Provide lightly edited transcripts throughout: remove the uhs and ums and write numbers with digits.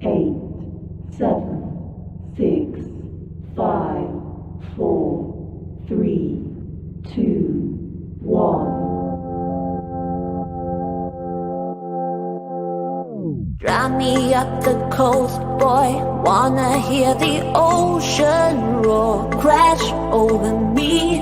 8, 7, 6, 5, 4, 3, 2, 1. Drive me up the coast, boy. Wanna hear the ocean roar crash over me.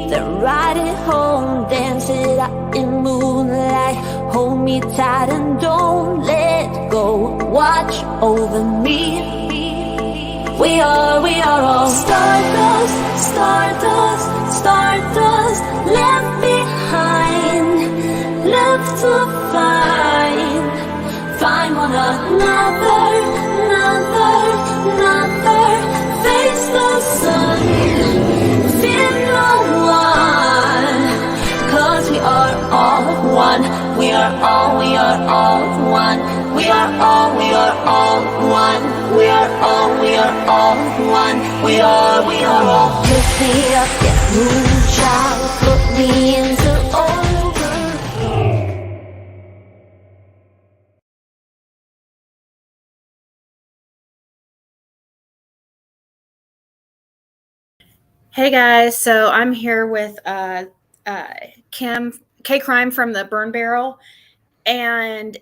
Then ride it home, dance it out in moonlight. Hold me tight and don't let go. Watch over me. We are all stardust, stardust, stardust. Left behind, left to find one another, face the sun, fear no one, 'cause we are all one, we are all one, we are all one, we are all one, we are all. Lift me up, get moonchild, put me into over. Hey guys, so I'm here with K Crime from the Burn Barrel, and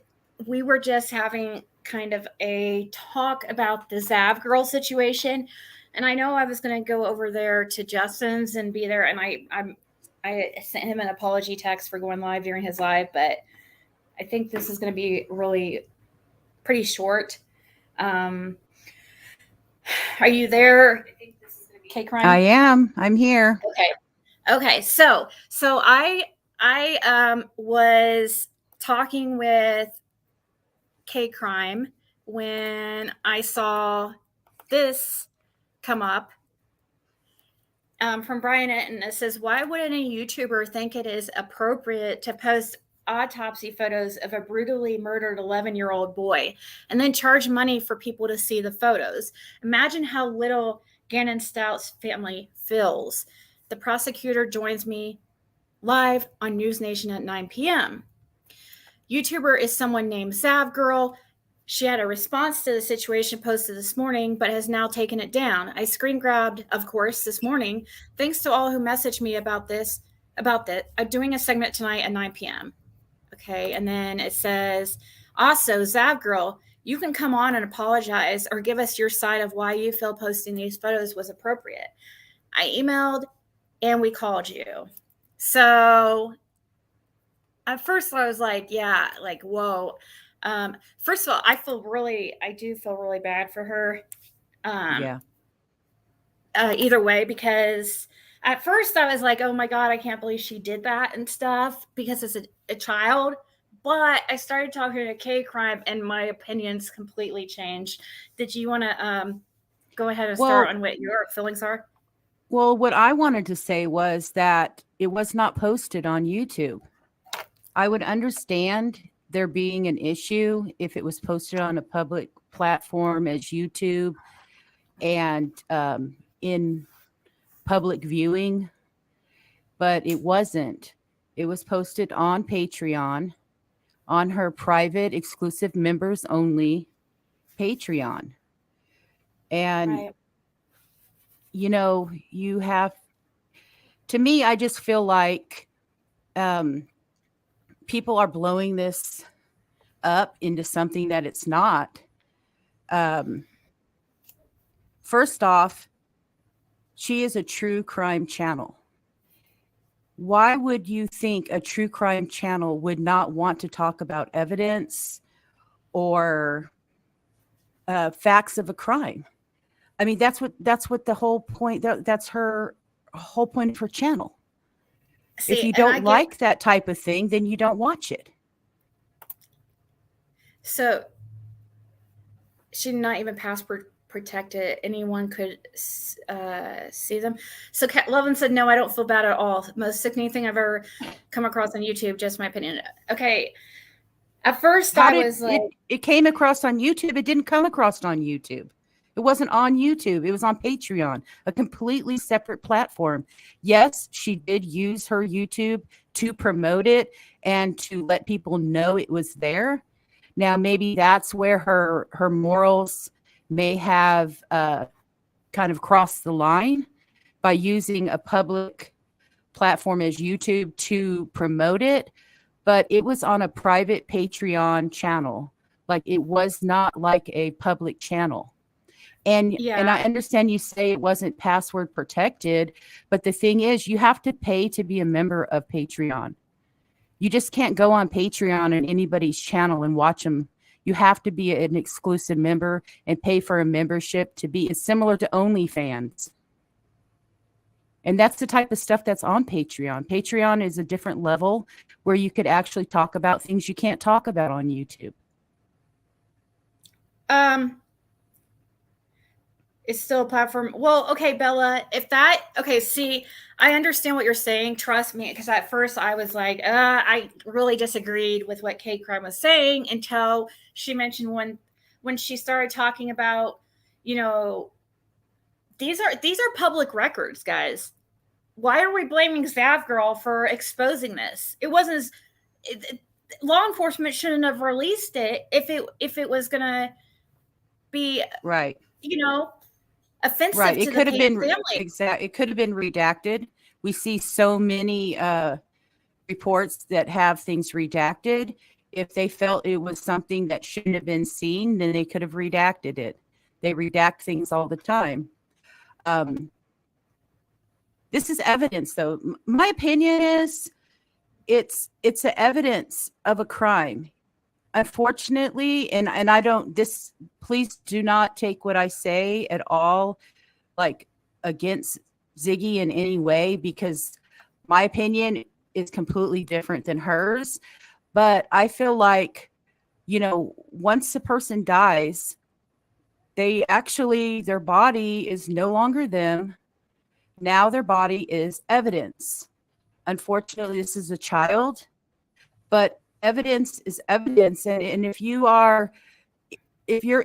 we were just having kind of a talk about the Zav girl situation. And I know I was going to go over there to Justin's and be there, and I sent him an apology text for going live during his live, but I think this is going to be really pretty short. Are you there? K-Crime? I am. I'm here. Okay. So I was talking with K-Crime when I saw this come up from Brian, and it says, why wouldn't a YouTuber think it is appropriate to post autopsy photos of a brutally murdered 11-year-old boy and then charge money for people to see the photos? Imagine how little Gannon Stout's family feels. The prosecutor joins me live on News Nation at 9 p.m. YouTuber is someone named Zav Girl. She had a response to the situation posted this morning, but has now taken it down. I screen grabbed, of course, this morning. Thanks to all who messaged me about that. I'm doing a segment tonight at 9 p.m. Okay, and then it says, also, Zav Girl, you can come on and apologize or give us your side of why you feel posting these photos was appropriate. I emailed and we called you. So at first I was like, yeah, like, whoa. First of all, I do feel really bad for her. Either way, because at first I was like, oh my God, I can't believe she did that and stuff because it's a child. But I started talking to K-Crime and my opinions completely changed. Did you want to go ahead and start on what your feelings are? Well, what I wanted to say was that it was not posted on YouTube. I would understand there being an issue if it was posted on a public platform as YouTube and in public viewing, but it wasn't. It was posted on Patreon, on her private, exclusive members only Patreon. And, right. You know, you have, to me, I just feel like people are blowing this up into something that it's not. First off, she is a true crime channel. Why would you think a true crime channel would not want to talk about evidence or facts of a crime? I mean, that's what the whole point. That's her whole point of her channel. See, if you don't like that type of thing, then you don't watch it. So she did not even password protected. Anyone could see them. So Kat Lovin said, no, I don't feel bad at all. Most sickening thing I've ever come across on YouTube, just my opinion. Okay. At first I was like, it came across on YouTube. It didn't come across on YouTube. It wasn't on YouTube. It was on Patreon, a completely separate platform. Yes, she did use her YouTube to promote it and to let people know it was there. Now, maybe that's where her morals may have kind of crossed the line by using a public platform as YouTube to promote it, but it was on a private Patreon channel. Like, it was not like a public channel. And I understand you say it wasn't password protected, but the thing is, you have to pay to be a member of Patreon. You just can't go on Patreon and anybody's channel and watch them. You have to be an exclusive member and pay for a membership to be. It's similar to OnlyFans. And that's the type of stuff that's on Patreon. Patreon is a different level where you could actually talk about things you can't talk about on YouTube. It's still a platform. Well, okay, Bella, see, I understand what you're saying. Trust me, because at first I was like, I really disagreed with what Kate Crime was saying until she mentioned when she started talking about, these are public records, guys. Why are we blaming Zav Girl for exposing this? It wasn't. Law enforcement shouldn't have released it if it was gonna be right. Offensive right. It to could the have been family. It could have been redacted. We see so many reports that have things redacted. If they felt it was something that shouldn't have been seen, then they could have redacted it. They redact things all the time. This is evidence, though. My opinion is it's a evidence of a crime. Unfortunately, and I don't, please do not take what I say at all like against Ziggy in any way, because my opinion is completely different than hers. But I feel like, once a person dies, their body is no longer them. Now their body is evidence. Unfortunately, this is a child, but evidence is evidence. And if you're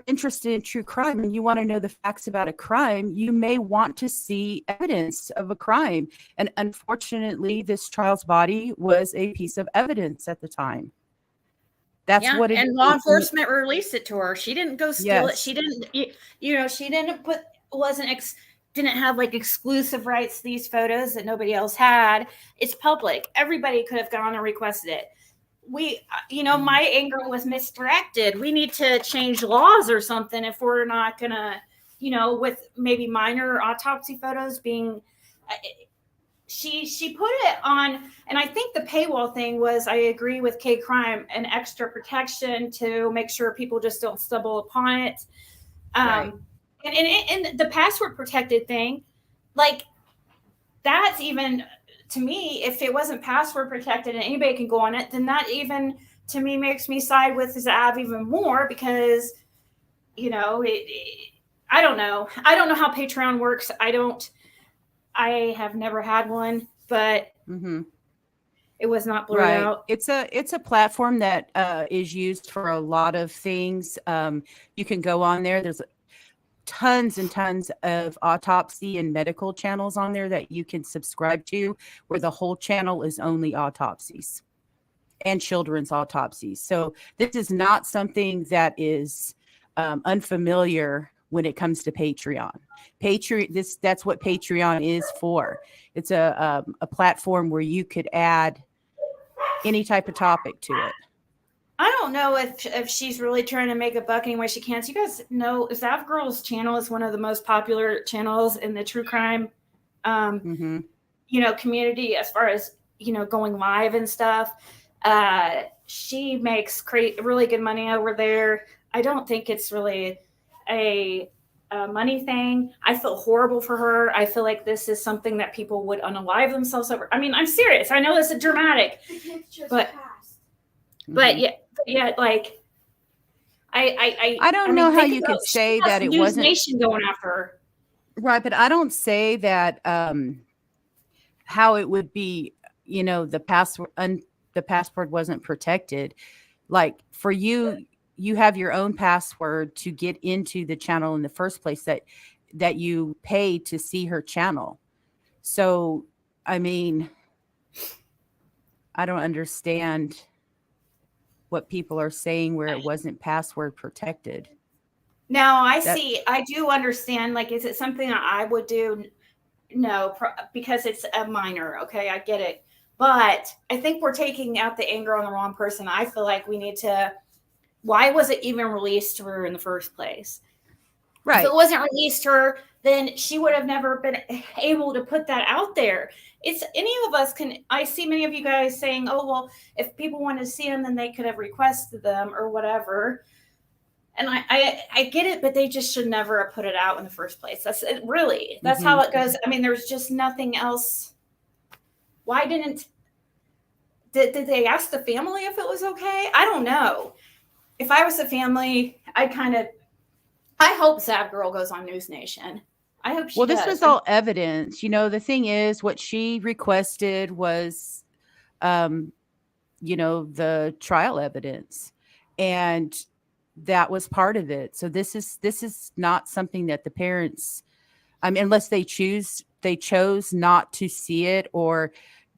interested in true crime and you want to know the facts about a crime, you may want to see evidence of a crime. And unfortunately, this child's body was a piece of evidence at the time. That's what it is. And law enforcement released it to her. She didn't go steal it. She didn't, she didn't have like exclusive rights to these photos that nobody else had. It's public. Everybody could have gone and requested it. My anger was misdirected. We need to change laws or something if we're not gonna, with maybe minor autopsy photos being. She put it on, and I think the paywall thing was, I agree with K Crime, an extra protection to make sure people just don't stumble upon it. Right. And the password protected thing, like that's even, to me, if it wasn't password protected and anybody can go on it, then that even to me makes me side with Zav even more, because I don't know how Patreon works. I have never had one, but it was not blurred out. It's a platform that is used for a lot of things. You can go on there. There's tons and tons of autopsy and medical channels on there that you can subscribe to, where the whole channel is only autopsies and children's autopsies. So this is not something that is unfamiliar when it comes to Patreon. That's what Patreon is for. It's a platform where you could add any type of topic to it. I don't know if she's really trying to make a buck any way she can. So you guys know Zav Girl's channel is one of the most popular channels in the true crime, community, as far as, going live and stuff. She makes really good money over there. I don't think it's really a money thing. I feel horrible for her. I feel like this is something that people would unalive themselves over. I mean, I'm serious. I know this is dramatic, but yeah, like I don't know how you could say that it wasn't Nation going after her. Right, but I don't say that how it would be, the password wasn't protected. Like, for you have your own password to get into the channel in the first place, that you pay to see her channel. So, I mean, I don't understand what people are saying where it wasn't password protected. Now I do understand. Like, is it something that I would do? No, because it's a minor. Okay, I get it. But I think we're taking out the anger on the wrong person. I feel like we need to. Why was it even released to her in the first place? Right. If it wasn't released to her, then she would have never been able to put that out there. It's any of us can. I see many of you guys saying, "Oh, well, if people wanted to see them, then they could have requested them or whatever." And I get it, but they just should never have put it out in the first place. That's it, really. That's how it goes. I mean, there's just nothing else. Why did they ask the family if it was okay? I don't know. If I was the family, I hope Zab Girl goes on News Nation. I hope she does. This was all evidence. The thing is, what she requested was, the trial evidence, and that was part of it. So this is not something that the parents, unless they chose not to see it or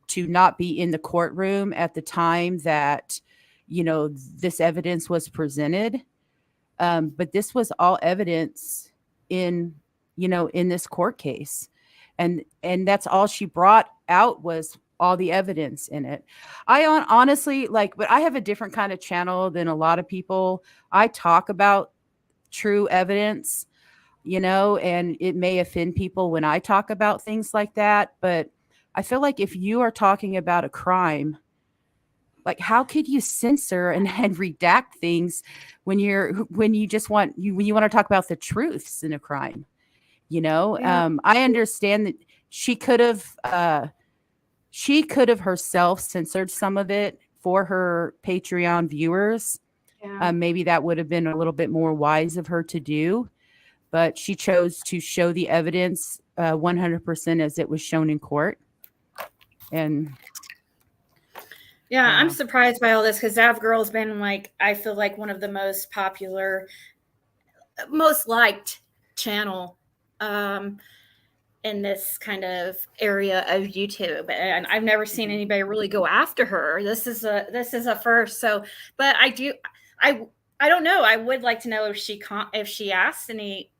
to not be in the courtroom at the time that, this evidence was presented. But this was all evidence in this court case. And that's all she brought out was all the evidence in it. I honestly but I have a different kind of channel than a lot of people. I talk about true evidence, and it may offend people when I talk about things like that. But I feel like if you are talking about a crime, how could you censor and redact things when you want to talk about the truths in a crime? Yeah. I understand that she could have herself censored some of it for her Patreon viewers. Yeah. Maybe that would have been a little bit more wise of her to do, but she chose to show the evidence 100% as it was shown in court. And yeah, I'm surprised by all this because Zav Girl's been I feel like one of the most popular, most liked channel in this kind of area of YouTube, and I've never seen anybody really go after her. This is a first. So, but I don't know. I would like to know if she asked any,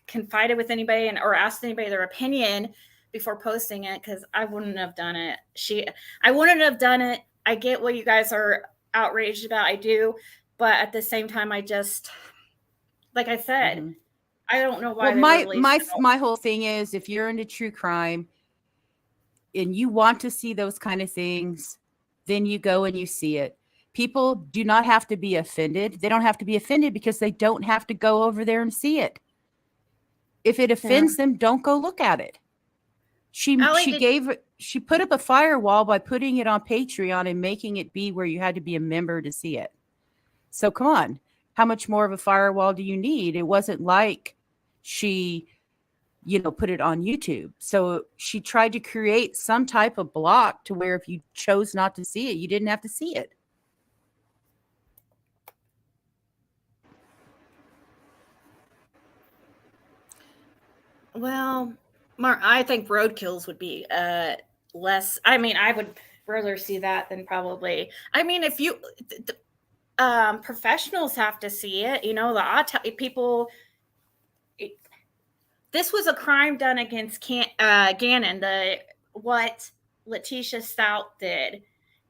confided with anybody or asked anybody their opinion before posting it, because I wouldn't have done it. I wouldn't have done it. I get what you guys are outraged about. I do, but at the same time, I just, like I said, I don't know why. Well, my whole thing is, if you're into true crime and you want to see those kind of things, then you go and you see it. People do not have to be offended. They don't have to be offended because they don't have to go over there and see it. If it offends them, don't go look at it. She put up a firewall by putting it on Patreon and making it be where you had to be a member to see it. So come on, how much more of a firewall do you need? It wasn't like she, put it on YouTube. So she tried to create some type of block to where if you chose not to see it, you didn't have to see it. Well, Mark, I think roadkills would be less. I mean, I would rather see that than probably. I mean, if you professionals have to see it, the people. This was a crime done against Gannon. What Leticia Stout did,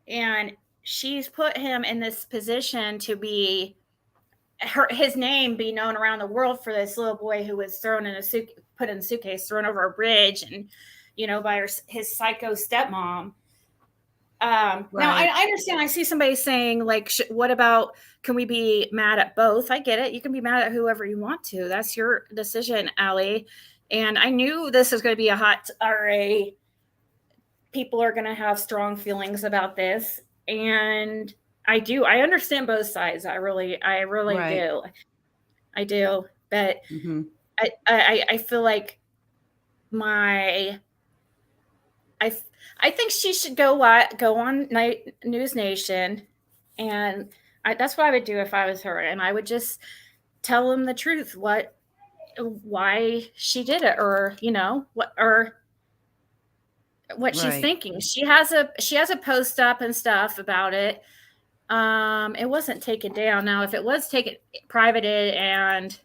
and she's put him in this position to be his name be known around the world for this little boy who was thrown in put in a suitcase, thrown over a bridge, and by his psycho stepmom. Right. Now I understand. I see somebody saying what about? Can we be mad at both? I get it. You can be mad at whoever you want to. That's your decision, Allie. And I knew this was going to be a hot RA. People are going to have strong feelings about this, and I do. I understand both sides. I really right. do. I do. But I feel like I think she should go on News Nation, and that's what I would do if I was her, and I would just tell them the truth, why she did it, or what she's thinking. She has a post up and stuff about it, It wasn't taken down. Now, if it was taken privated and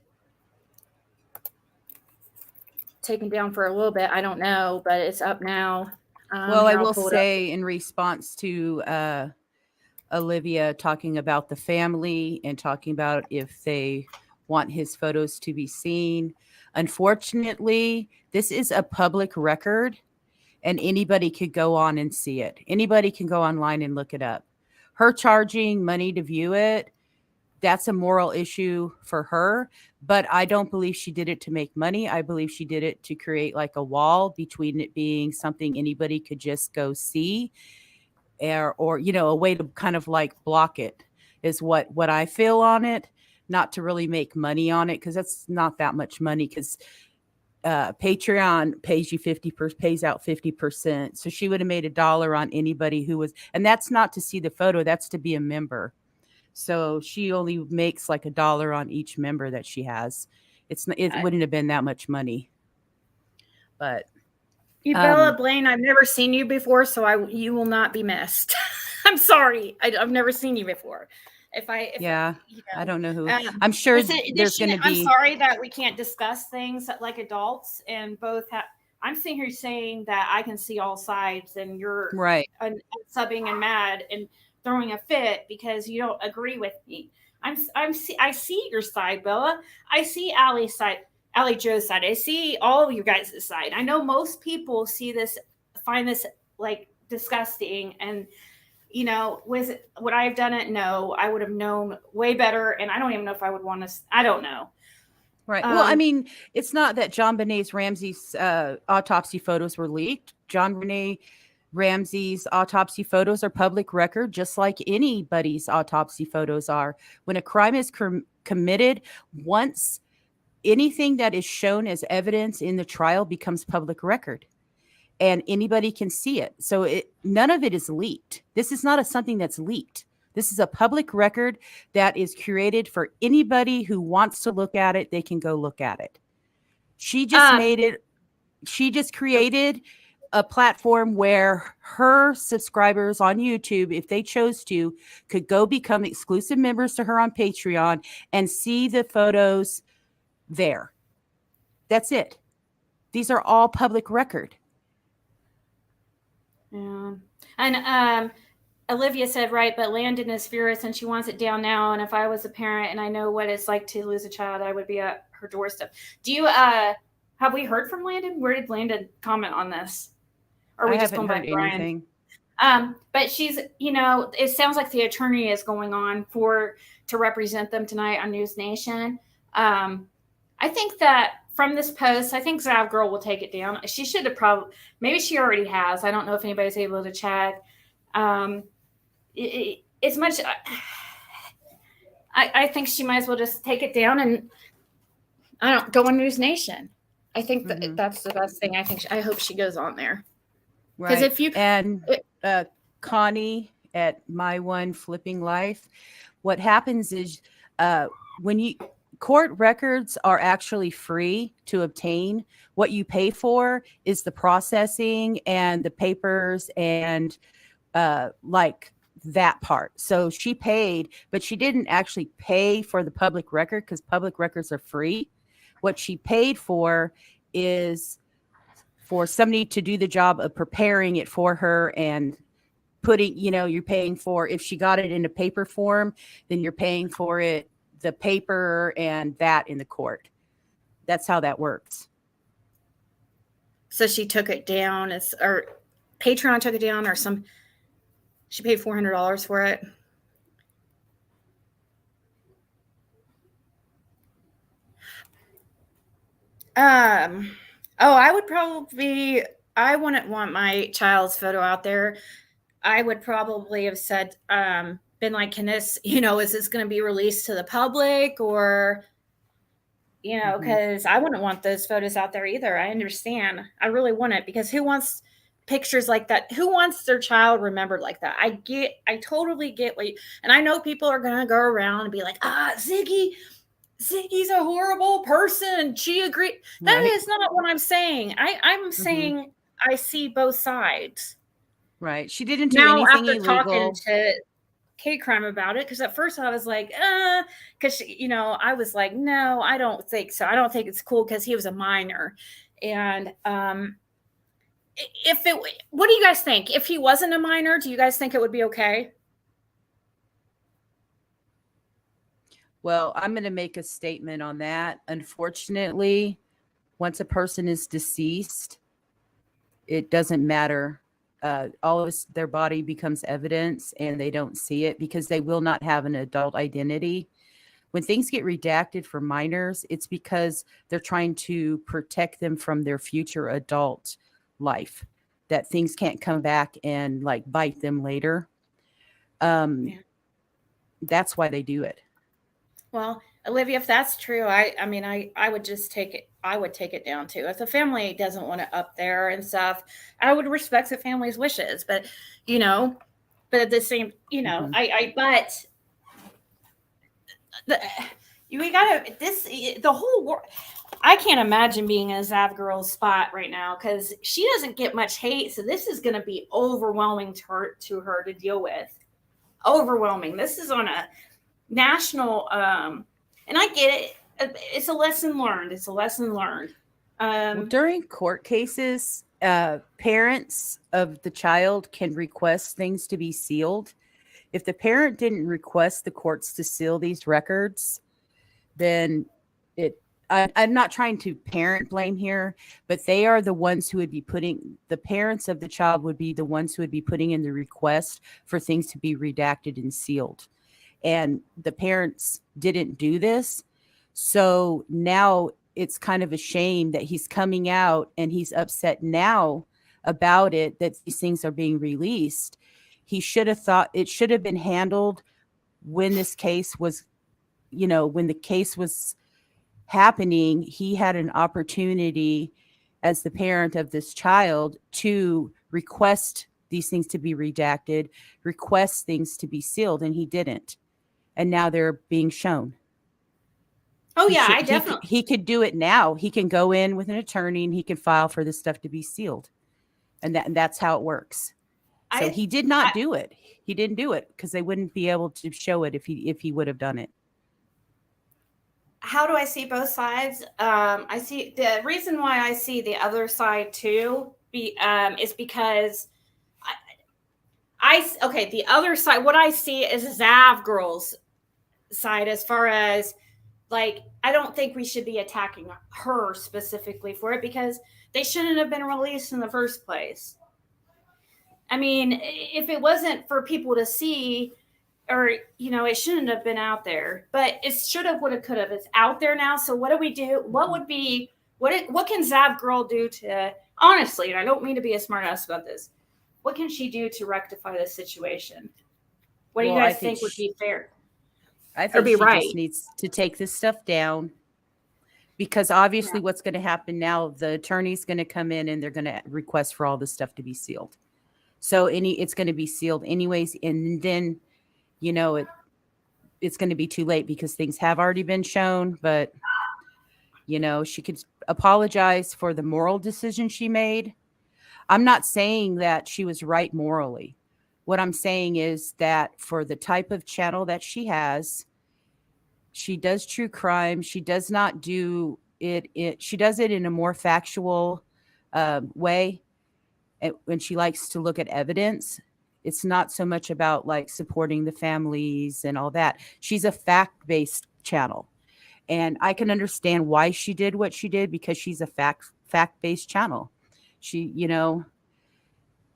taken down for a little bit, I don't know, but it's up now. Well, I Here, I'll will pull it up. say in response to Olivia talking about the family and talking about if they want his photos to be seen. Unfortunately, this is a public record and anybody could go on and see it. Anybody can go online and look it up. Her charging money to view it, that's a moral issue for her, but I don't believe she did it to make money. I believe she did it to create like a wall between it being something anybody could just go see or you know, a way to kind of like block it is what I feel on it, not to really make money on it because that's not that much money because Patreon pays you pays out 50%. So she would have made $1 on anybody who was, and that's not to see the photo, that's to be a member. So she only makes like $1 on each member that she has. It wouldn't have been that much money. But Bella Blaine, I've never seen you before, so you will not be missed. I'm sorry, I've never seen you before. I don't know who. I'm sure there's going to be. I'm sorry that we can't discuss things like adults and both have. I'm sitting here saying that I can see all sides, and you're right subbing and mad and throwing a fit because you don't agree with me. I see your side, Bella. I see Allie's side. Allie Joe's side. I see all of you guys' side. I know most people find this like disgusting. And, you know, would I have done it? No, I would have known way better. And I don't even know if I would want to, I don't know. Right. Well, I mean, it's not that John Benet Ramsey's autopsy photos were leaked. John Benet Ramsey's autopsy photos are public record, just like anybody's autopsy photos are. When a crime is committed, once anything that is shown as evidence in the trial becomes public record and anybody can see it. So none of it is leaked. This is not something that's leaked. This is a public record that is curated for anybody who wants to look at it. They can go look at it. She just made it. She just created a platform where her subscribers on YouTube, if they chose to, could go become exclusive members to her on Patreon and see the photos there. That's it. These are all public record. Yeah. And Olivia said, right, but Landon is furious and she wants it down now. And if I was a parent and I know what it's like to lose a child, I would be at her doorstep. Do you have we heard from Landon? Where did Landon comment on this? Or are we just going by Brian? But she's, you know, it sounds like the attorney is going on to represent them tonight on News Nation. I think that from this post, I think Zav Girl will take it down. She should have maybe she already has. I don't know if anybody's able to check. I think she might as well just take it down and go on News Nation. I think that's the best thing. I hope she goes on there. Right. If you Connie at My One Flipping Life, what happens is when court records are actually free to obtain. What you pay for is the processing and the papers and like that part. So she paid, but she didn't actually pay for the public record because public records are free. What she paid for is for somebody to do the job of preparing it for her and putting, you know, you're paying for, if she got it in a paper form, then you're paying for it, the paper and that in the court. That's how that works. So she took it down, or Patreon took it down, or she paid $400 for it. I wouldn't want my child's photo out there. I would probably have said, been like, can this, you know, is this going to be released to the public or, you know, because I wouldn't want those photos out there either. I understand. I really want it because who wants pictures like that? Who wants their child remembered like that? I totally get and I know people are going to go around and be like, Ziggy's a horrible person. She agreed. That is not what I'm saying. I'm saying I see both sides. Right. She didn't do anything illegal. Talking to hate crime about it, because at first I was like, because I was like, no, I don't think so. I don't think it's cool because he was a minor, and if it, what do you guys think? If he wasn't a minor, do you guys think it would be okay? Well, I'm going to make a statement on that. Unfortunately, once a person is deceased, it doesn't matter. All of their body becomes evidence, and they don't see it because they will not have an adult identity. When things get redacted for minors, it's because they're trying to protect them from their future adult life, that things can't come back and like bite them later. That's why they do it. Well, Olivia, if that's true, I mean, I would just take it. I would take it down too. If the family doesn't want it up there and stuff, I would respect the family's wishes. But but at the same, but we gotta the whole world. I can't imagine being in a Zav girl's spot right now because she doesn't get much hate. So this is going to be overwhelming to her to deal with. Overwhelming. This is on a national, and I get it. It's a lesson learned. Well, during court cases, parents of the child can request things to be sealed. If the parent didn't request the courts to seal these records, then I'm not trying to parent blame here, but they are the ones who would be the parents of the child would be the ones who would be putting in the request for things to be redacted and sealed. And the parents didn't do this. So now it's kind of a shame that he's coming out and he's upset now about it, that these things are being released. He should have thought it should have been handled when this case was, when the case was happening. He had an opportunity as the parent of this child to request these things to be redacted, request things to be sealed, and he didn't. And now they're being shown. Oh, I definitely. He could do it now. He can go in with an attorney and he can file for this stuff to be sealed. And that's how it works. So he did not do it. He didn't do it because they wouldn't be able to show it if he would have done it. How do I see both sides? I see the reason why I see the other side too is because the other side, what I see is Zav girl's side as far as like, I don't think we should be attacking her specifically for it because they shouldn't have been released in the first place. I mean, if it wasn't for people to see, or, it shouldn't have been out there, but it should have, would have, could have. It's out there now. So what do we do? What can Zav girl do to, honestly, and I don't mean to be a smart ass about this, what can she do to rectify this situation? What do you guys think would be fair? I think she just needs to take this stuff down because obviously what's going to happen now, the attorney's going to come in and they're going to request for all this stuff to be sealed. So it's going to be sealed anyways. And then, it's going to be too late because things have already been shown, but she could apologize for the moral decision she made. I'm not saying that she was right morally. What I'm saying is that for the type of channel that she has, she does true crime. She does not do it. She does it in a more factual way. When she likes to look at evidence, it's not so much about like supporting the families and all that. She's a fact-based channel. And I can understand why she did what she did because she's a fact-based channel. She,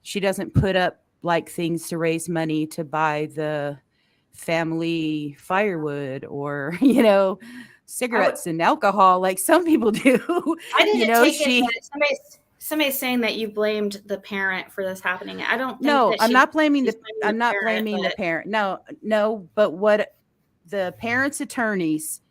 she doesn't put up like things to raise money to buy the family firewood or, cigarettes and alcohol like some people do. I didn't take it. Somebody's saying that you blamed the parent for this happening. I don't think No, I'm not blaming the parent. No, but what the parents' attorneys,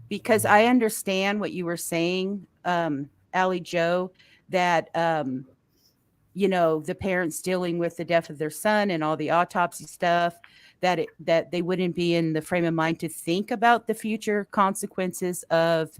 because I understand what you were saying, Allie Joe, that the parents dealing with the death of their son and all the autopsy stuff, that they wouldn't be in the frame of mind to think about the future consequences of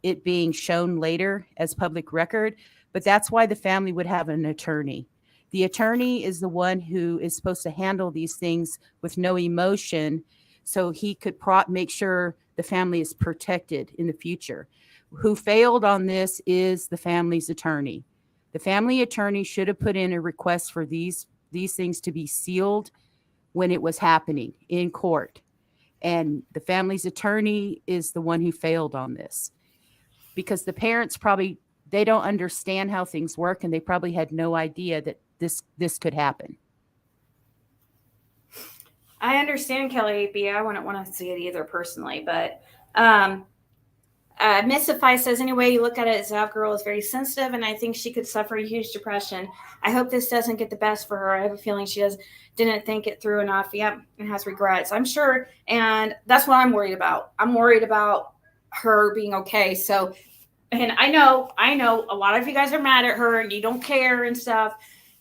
it being shown later as public record. But that's why the family would have an attorney. The attorney is the one who is supposed to handle these things with no emotion, so he could make sure the family is protected in the future. Who failed on this is the family's attorney. The family attorney should have put in a request for these things to be sealed when it was happening in court. And the family's attorney is the one who failed on this, because the parents they don't understand how things work, and they probably had no idea that this could happen. I understand, Kelly B. I wouldn't want to see it either personally, but Mystify says, anyway you look at it, Zav girl is very sensitive, and I think she could suffer a huge depression. I hope this doesn't get the best for her. I have a feeling she didn't think it through enough. Yep, and has regrets, I'm sure. And that's what I'm worried about. I'm worried about her being okay. So, and I know a lot of you guys are mad at her and you don't care and stuff,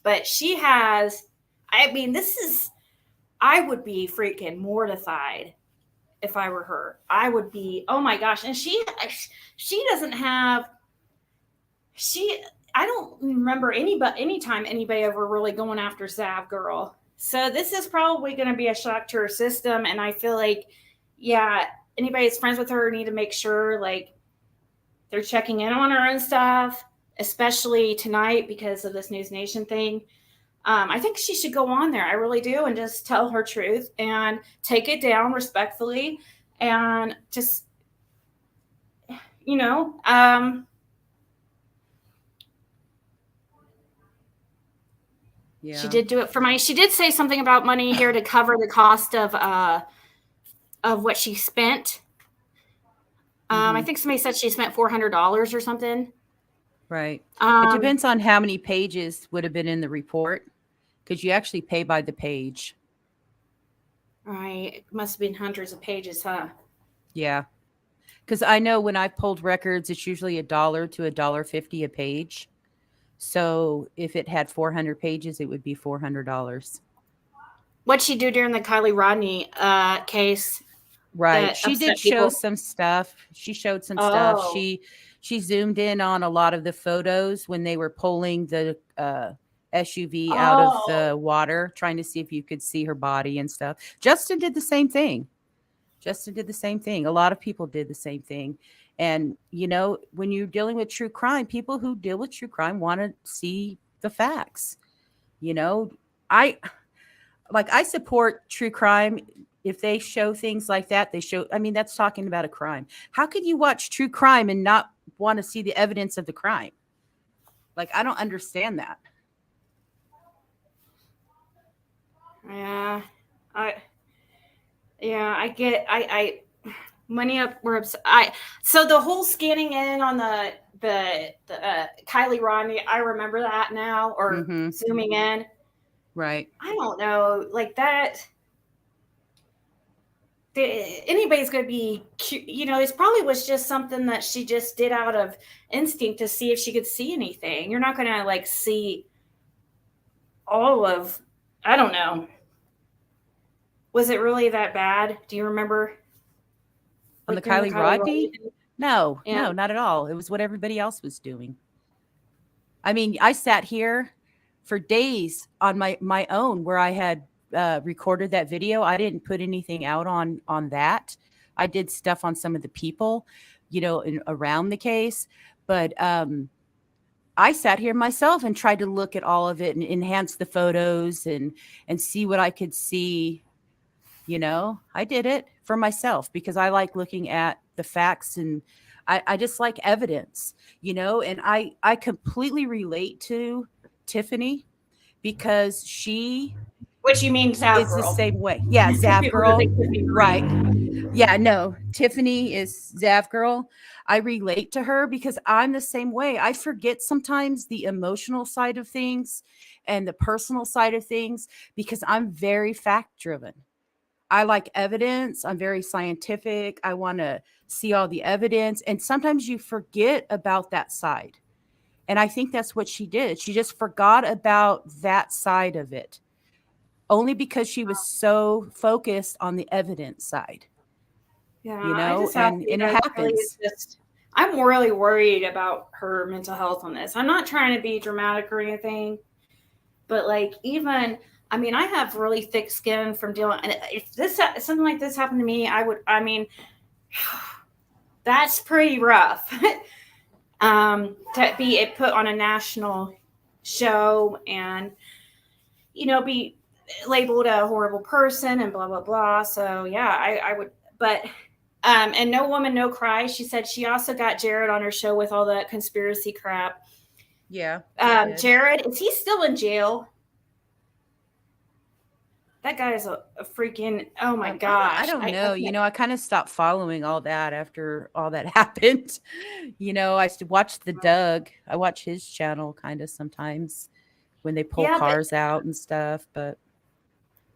but she has, I mean, I would be freaking mortified if I were her. I would be, oh my gosh. And she doesn't have, I don't remember anytime anybody ever really going after Zav girl. So this is probably going to be a shock to her system. And I feel like, yeah, anybody that's friends with her need to make sure like they're checking in on her and stuff, especially tonight because of this News Nation thing. I think she should go on there. I really do. And just tell her truth and take it down respectfully and just, yeah. She did do it for money. She did say something about money here to cover the cost of what she spent. I think somebody said she spent $400 or something. Right. It depends on how many pages would have been in the report, because you actually pay by the page. Right. It must have been hundreds of pages, huh? Yeah. Because I know when I pulled records, it's usually $1 to $1.50 a page. So if it had 400 pages, it would be $400. What'd she do during the Kylie Rodney case? Right. She did show some stuff. She showed some stuff. She zoomed in on a lot of the photos when they were pulling the SUV out of the water, trying to see if you could see her body and stuff. Justin did the same thing. A lot of people did the same thing. And, when you're dealing with true crime, people who deal with true crime want to see the facts. I support true crime. If they show things like that, that's talking about a crime. How could you watch true crime and not want to see the evidence of the crime? Like, I don't understand that. Yeah. I get, money up. So the whole scanning in on the Kylie Rodney, I remember that now, or zooming in. Right. I don't know, like that. Anybody's going to be, this probably was just something that she just did out of instinct to see if she could see anything. You're not going to like see all of, I don't know. Was it really that bad? Do you remember? On the Kylie Rodney? No, not at all. It was what everybody else was doing. I mean, I sat here for days on my own where I had recorded that video. I didn't put anything out on that. I did stuff on some of the people, around the case. But I sat here myself and tried to look at all of it and enhance the photos and see what I could see. I did it for myself because I like looking at the facts, and I just like evidence, and I completely relate to Tiffany because she, what you mean, Zav is girl? the same way. Yeah, Zav girl. Right. Yeah, no, Tiffany is Zav girl. I relate to her because I'm the same way. I forget sometimes the emotional side of things and the personal side of things because I'm very fact driven. I like evidence. I'm very scientific. I want to see all the evidence. And sometimes you forget about that side. And I think that's what she did. She just forgot about that side of it, only because she was so focused on the evidence side. Yeah, and it happens. I'm really worried about her mental health on this. I'm not trying to be dramatic or anything, But like, even, I mean, I have really thick skin from dealing, and if this something like this happened to me, I mean, that's pretty rough. To be put on a national show and, be labeled a horrible person and blah blah blah. So yeah, I would, but and no woman no cry. She said she also got Jared on her show with all that conspiracy crap. Yeah. Jared, is he still in jail? That guy is a freaking, oh my gosh. I don't know. I kind of stopped following all that after all that happened. I used to watch the Doug. I watch his channel kind of sometimes when they pull cars out and stuff, but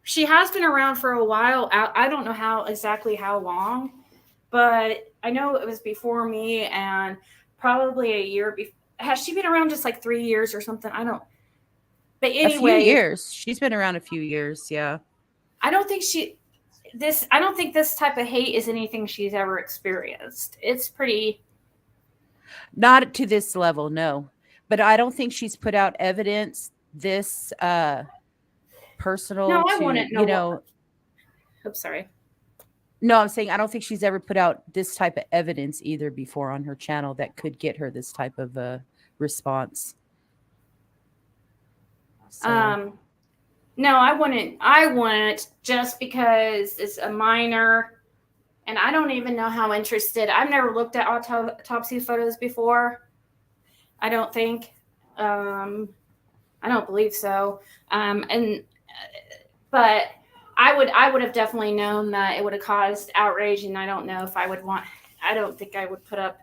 she has been around for a while. I don't know exactly how long, but I know it was before me and probably a year before. Has she been around just like 3 years or something? I don't. But anyway, a few years. She's been around a few years. Yeah. I don't think this type of hate is anything she's ever experienced. It's pretty. Not to this level, no. But I don't think she's put out evidence this personal. No, I wouldn't know. I'm sorry. No, I'm saying I don't think she's ever put out this type of evidence either before on her channel that could get her this type of response. So. No, I wouldn't just because it's a minor and I don't even know how interested. I've never looked at autopsy photos before. I don't think. I don't believe so. But I would have definitely known that it would have caused outrage, and I don't know if I would want. I don't think I would put up.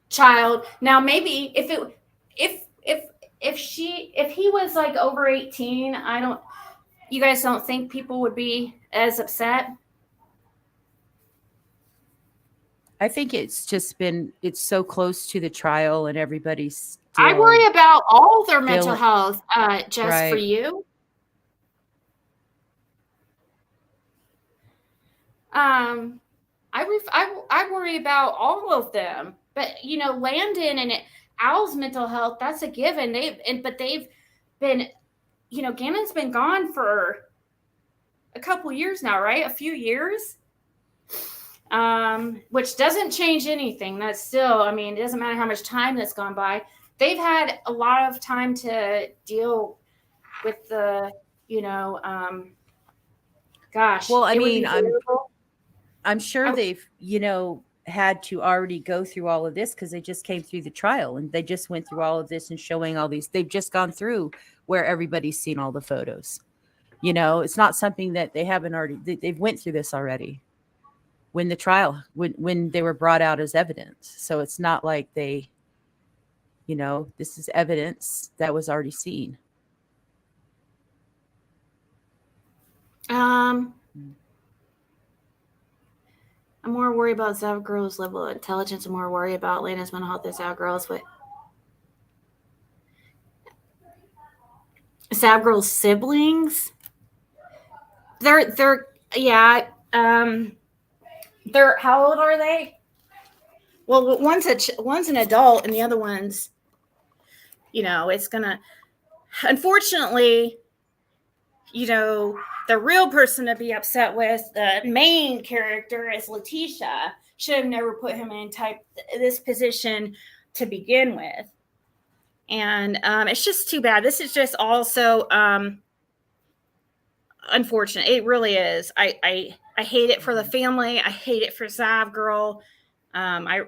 Child. Now maybe if he was like over 18, you guys don't think people would be as upset? I think it's so close to the trial and everybody's I worry about all their mental health, just right. For you. I worry about all of them, but Landon and Al's mental health, that's a given. They've been, Gannon's been gone for a couple years now, right? A few years, which doesn't change anything. That's still, it doesn't matter how much time that's gone by. They've had a lot of time to deal with the, gosh. Well, I'm sure they've, had to already go through all of this because they just came through the trial and they just went through all of this and showing all these. They've just gone through where everybody's seen all the photos. It's not something that they haven't already. They've went through this already when the trial, when they were brought out as evidence. So it's not like they, this is evidence that was already seen. I'm more worried about Zavgirl's level of intelligence. I'm more worried about Lena's mental health than Zavgirl's. But Zavgirl's siblings, they're how old are they? Well, one's an adult and the other one's, it's gonna, unfortunately, the real person to be upset with, the main character, is Leticia. Should have never put him in this position to begin with. And it's just too bad. This is just also unfortunate. It really is. I hate it for the family. I hate it for Zavgirl. I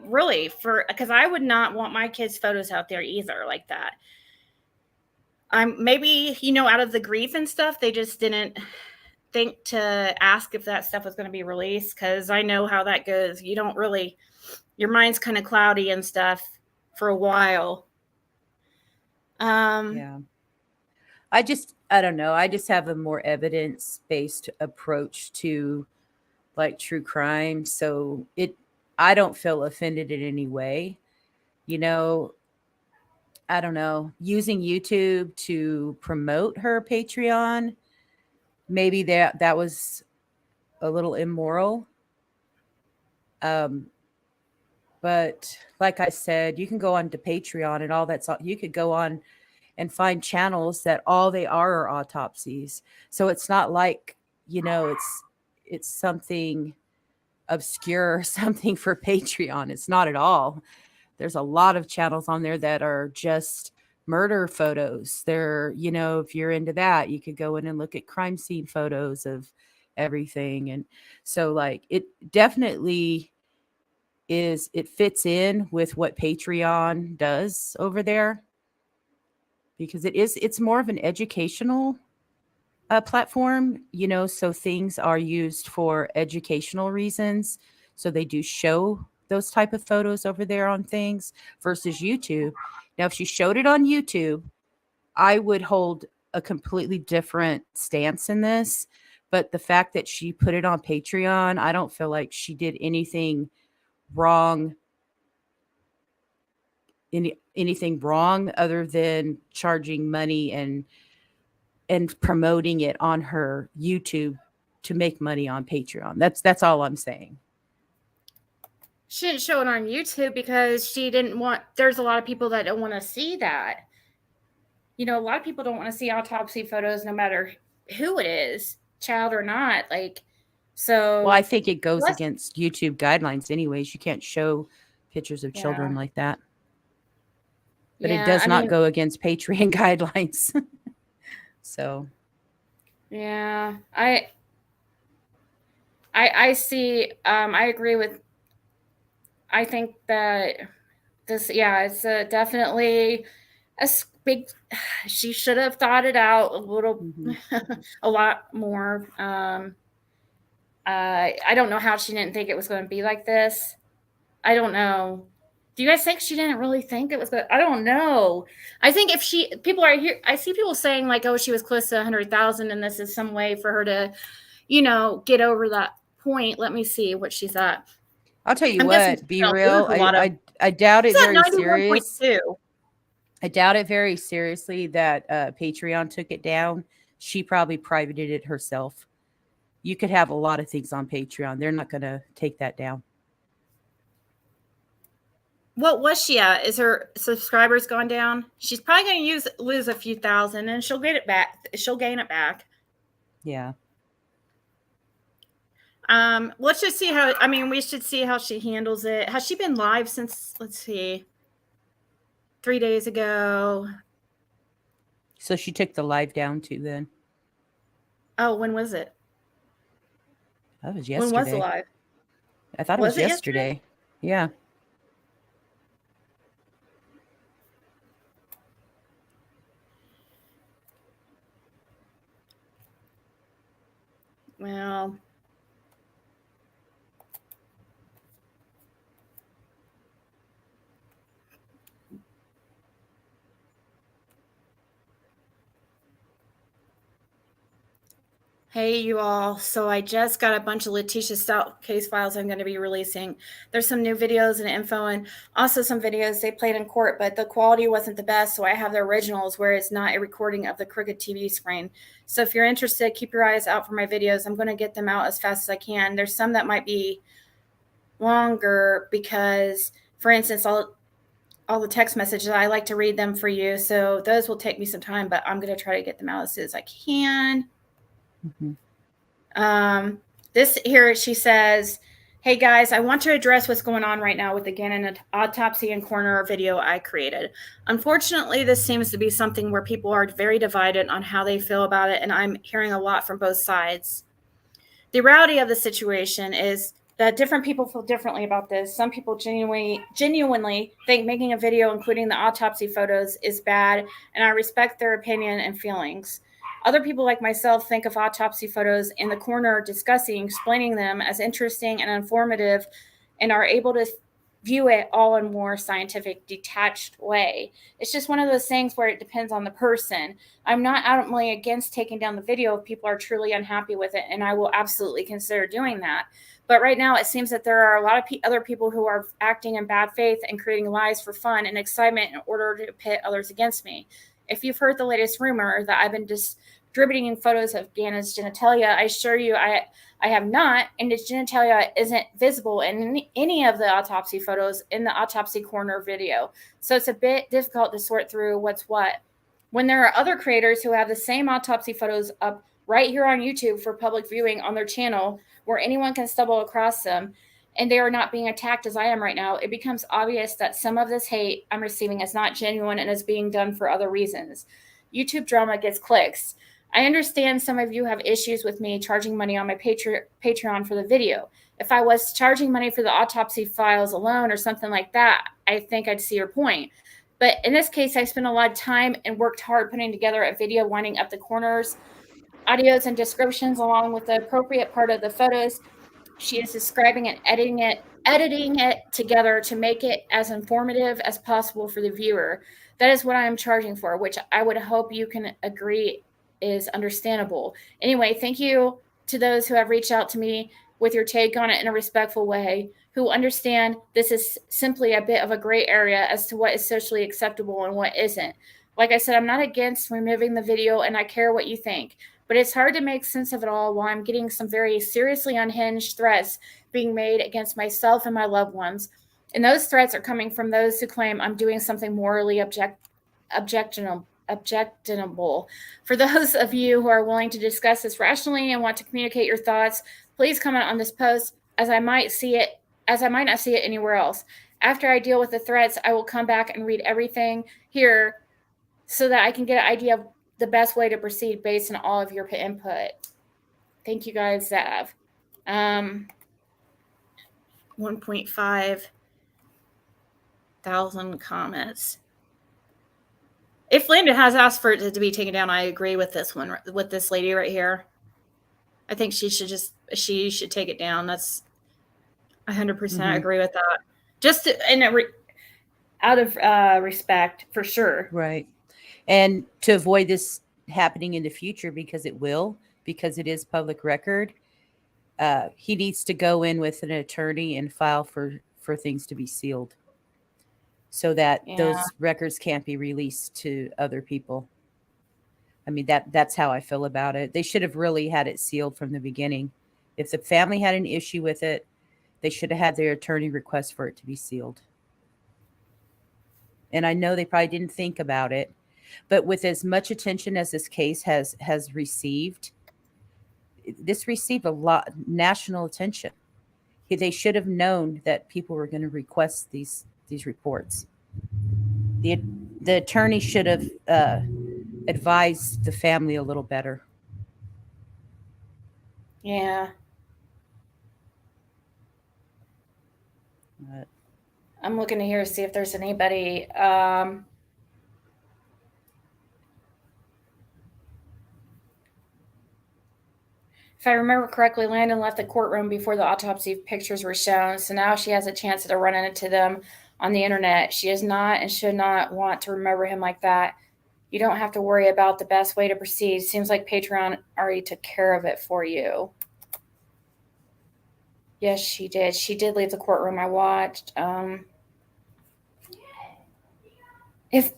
really, because I would not want my kids' photos out there either like that. Maybe, out of the grief and stuff, they just didn't think to ask if that stuff was going to be released, because I know how that goes. You don't really, your mind's kind of cloudy and stuff for a while. Yeah. I don't know. I just have a more evidence-based approach to like true crime. So I don't feel offended in any way. I don't know, using YouTube to promote her Patreon, maybe that was a little immoral. But like I said, you can go on to Patreon and all that's, you could go on and find channels that all they are autopsies. So it's not like, it's something obscure or something for Patreon. It's not at all. There's a lot of channels on there that are just murder photos. They're, if you're into that, you could go in and look at crime scene photos of everything. And so like it definitely it fits in with what Patreon does over there, because it's more of an educational platform, so things are used for educational reasons. So they do show those type of photos over there on things versus YouTube. Now, if she showed it on YouTube, I would hold a completely different stance in this. But the fact that she put it on Patreon, I don't feel like she did anything wrong, anything wrong other than charging money and promoting it on her YouTube to make money on Patreon. That's all I'm saying. She didn't show it on YouTube because she didn't want, there's a lot of people that don't want to see that. A lot of people don't want to see autopsy photos no matter who it is, child or not. So. Well, I think it goes against YouTube guidelines anyways. You can't show pictures of children like that. But it does not go against Patreon guidelines. So. Yeah, I see. I agree with. I think that this, it's definitely a big. She should have thought it out a little, a lot more. I don't know how she didn't think it was going to be like this. I don't know. Do you guys think she didn't really think it was good? I don't know. I think if people are here, I see people saying like, oh, she was close to 100,000 and this is some way for her to, get over that point. Let me see what she's at. I'll tell you what, be real. I doubt it very serious. I doubt it very seriously that Patreon took it down. She probably privated it herself. You could have a lot of things on Patreon. They're not going to take that down. What was she at? Is her subscribers gone down? She's probably going to lose a few thousand, and she'll get it back. She'll gain it back. Yeah. Let's just see how. I mean, we should see how she handles it. Has she been live since? Let's see. 3 days ago. So she took the live down too. Then. Oh, when was it? That was yesterday. When was the live? I thought it was yesterday. Yeah. Well, hey, you all. So I just got a bunch of Leticia Stout case files I'm going to be releasing. There's some new videos and info and also some videos they played in court, but the quality wasn't the best. So I have the originals where it's not a recording of the crooked TV screen. So if you're interested, keep your eyes out for my videos. I'm going to get them out as fast as I can. There's some that might be longer because, for instance, all the text messages, I like to read them for you. So those will take me some time, but I'm going to try to get them out as soon as I can. This here, she says, hey guys, I want to address what's going on right now with the Gannon autopsy and coroner video I created. Unfortunately, this seems to be something where people are very divided on how they feel about it, and I'm hearing a lot from both sides. The reality of the situation is that different people feel differently about this. Some people genuinely think making a video including the autopsy photos is bad, and I respect their opinion and feelings. Other people like myself think of autopsy photos in the coroner discussing, explaining them as interesting and informative, and are able to view it all in more scientific, detached way. It's just one of those things where it depends on the person. I'm not adamantly against taking down the video if people are truly unhappy with it, and I will absolutely consider doing that. But right now, it seems that there are a lot of other people who are acting in bad faith and creating lies for fun and excitement in order to pit others against me. If you've heard the latest rumor that I've been distributing photos of Gannon's genitalia, I assure you I have not, and his genitalia isn't visible in any of the autopsy photos in the autopsy coroner video. So it's a bit difficult to sort through what's what. when there are other creators who have the same autopsy photos up right here on YouTube for public viewing on their channel where anyone can stumble across them and they are not being attacked as I am right now, it becomes obvious that some of this hate I'm receiving is not genuine and is being done for other reasons. YouTube drama gets clicks. I understand some of you have issues with me charging money on my Patreon for the video. If I was charging money for the autopsy files alone or something like that, I think I'd see your point. But in this case, I spent a lot of time and worked hard putting together a video winding up the corners, audios and descriptions along with the appropriate part of the photos. She is describing and editing it together to make it as informative as possible for the viewer. That is what I am charging for, which I would hope you can agree is understandable. Anyway, thank you to those who have reached out to me with your take on it in a respectful way, who understand this is simply a bit of a gray area as to what is socially acceptable and what isn't. Like I said, I'm not against removing the video and I care what you think, but it's hard to make sense of it all while I'm getting some very seriously unhinged threats being made against myself and my loved ones. And those threats are coming from those who claim I'm doing something morally objectionable. For those of you who are willing to discuss this rationally and want to communicate your thoughts, please comment on this post as I might not see it anywhere else. After I deal with the threats, I will come back and read everything here so that I can get an idea of the best way to proceed based on all of your input. Thank you guys, Zav. 1.5 thousand comments. If Linda has asked for it to be taken down, I agree with this one, with this lady right here. I think she should take it down. That's 100% agree with that. Just out of respect, for sure. Right. And to avoid this happening in the future, because it will, because it is public record, he needs to go in with an attorney and file for things to be sealed so that those records can't be released to other people. I mean, that's how I feel about it. They should have really had it sealed from the beginning. If the family had an issue with it, they should have had their attorney request for it to be sealed. And I know they probably didn't think about it, but with as much attention as this case has received, this received a lot national attention. They should have known that people were going to request these reports. The attorney should have advised the family a little better. Yeah. But I'm looking to here to see if there's anybody. If I remember correctly, Landon left the courtroom before the autopsy pictures were shown, so now she has a chance to run into them on the internet. She is not and should not want to remember him like that. You don't have to worry about the best way to proceed. Seems like Patreon already took care of it for you. Yes, she did. She did leave the courtroom. I watched. If